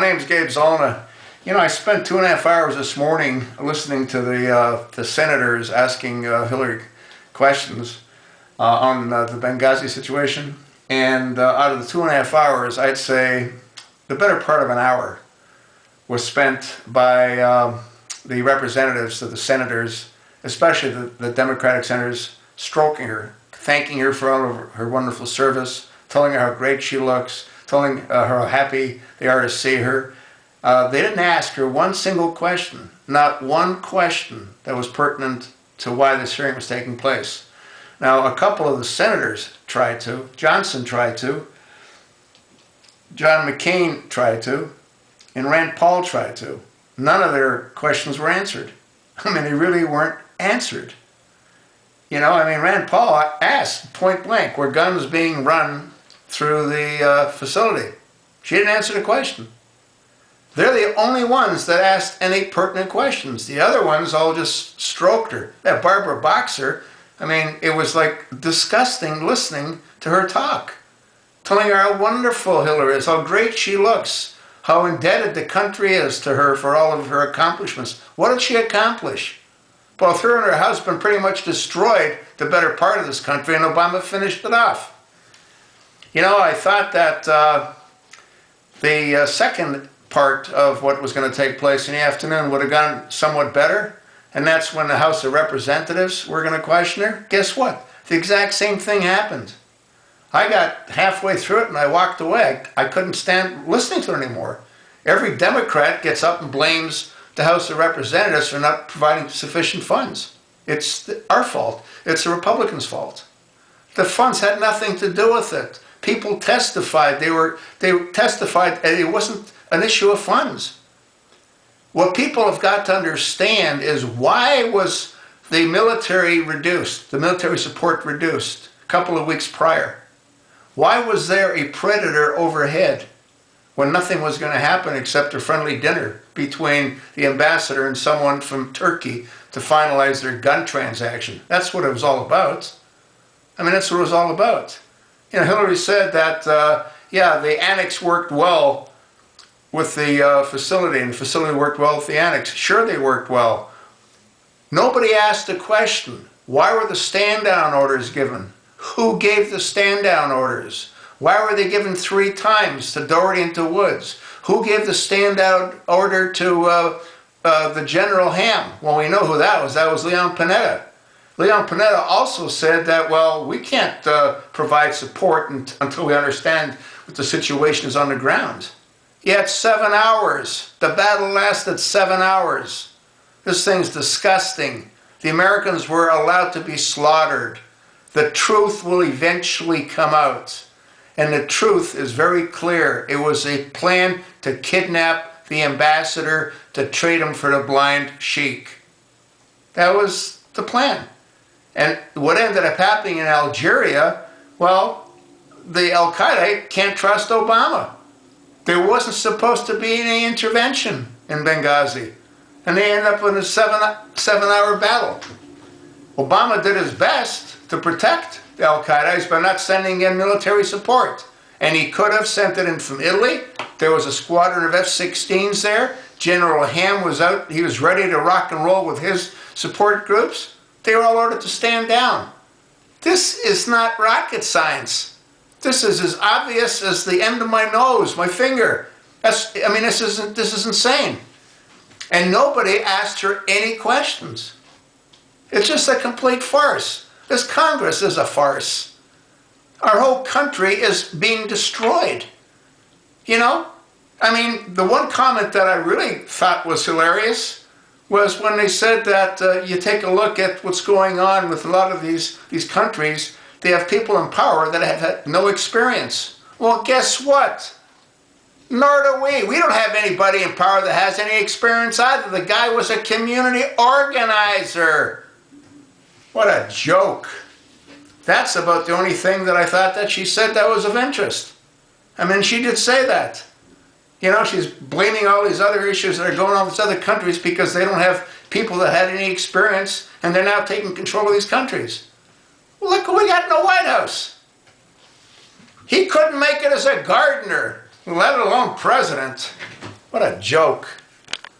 name's Gabe Zollner. You know, I spent 2.5 hours this morning listening to the senators asking Hillary questions on the Benghazi situation. And out of the 2.5 hours, I'd say the better part of an hour was spent by the representatives of the senators, especially the Democratic senators, stroking her, thanking her for all of her wonderful service, telling her how great she looks, telling her how happy they are to see her. They didn't ask her one single question, not one question that was pertinent to why this hearing was taking place. Now, a couple of the senators tried to. Johnson tried to. John McCain tried to. And Rand Paul tried to. None of their questions were answered. I mean, they really weren't answered. You know, I mean, Rand Paul asked point blank, were guns being run through the facility? She didn't answer the question. They're the only ones that asked any pertinent questions. The other ones all just stroked her. That Barbara Boxer, I mean, it was like disgusting listening to her talk. Telling her how wonderful Hillary is, how great she looks, how indebted the country is to her for all of her accomplishments. What did she accomplish? Both her and her husband pretty much destroyed the better part of this country, and Obama finished it off. You know, I thought that the second part of what was going to take place in the afternoon would have gone somewhat better, and that's when the House of Representatives were going to question her. Guess what? The exact same thing happened. I got halfway through it and I walked away. I couldn't stand listening to it anymore. Every Democrat gets up and blames the House of Representatives for not providing sufficient funds. It's our fault. It's the Republicans' fault. The funds had nothing to do with it. People testified. They testified and it wasn't an issue of funds. What people have got to understand is, why was the military reduced, the military support reduced a couple of weeks prior? Why was there a predator overhead when nothing was going to happen except a friendly dinner between the ambassador and someone from Turkey to finalize their gun transaction? That's what it was all about. I mean, that's what it was all about. You know, Hillary said that, yeah, the annex worked well with the facility, and the facility worked well with the annex. Sure, they worked well. Nobody asked the question, why were the stand-down orders given? Who gave the stand-down orders? Why were they given 3 times to Doherty and to Woods? Who gave the stand-down order to the General Ham? Well, we know who that was. That was Leon Panetta. Leon Panetta also said that, well, we can't provide support until we understand what the situation is on the ground. Yet 7 hours. The battle lasted 7 hours. This thing's disgusting. The Americans were allowed to be slaughtered. The truth will eventually come out. And the truth is very clear. It was a plan to kidnap the ambassador, to trade him for the blind sheik. That was the plan. And what ended up happening in Algeria, well, the Al-Qaeda can't trust Obama. There wasn't supposed to be any intervention in Benghazi. And they ended up in a seven-hour battle. Obama did his best to protect the Al-Qaeda by not sending in military support. And he could have sent it in from Italy. There was a squadron of F-16s there. General Ham was out. He was ready to rock and roll with his support groups. They were all ordered to stand down. This is not rocket science. This is as obvious as the end of my nose, my finger. This is insane. And nobody asked her any questions. It's just a complete farce. This Congress is a farce. Our whole country is being destroyed. You know? I mean, the one comment that I really thought was hilarious was when they said that you take a look at what's going on with a lot of these countries. They have people in power that have had no experience. Well, guess what? Nor do we. We don't have anybody in power that has any experience either. The guy was a community organizer. What a joke. That's about the only thing that I thought that she said that was of interest. I mean, she did say that. You know, she's blaming all these other issues that are going on with these other countries because they don't have people that had any experience, and they're now taking control of these countries. Well, look who we got in the White House. He couldn't make it as a gardener, let alone president. What a joke.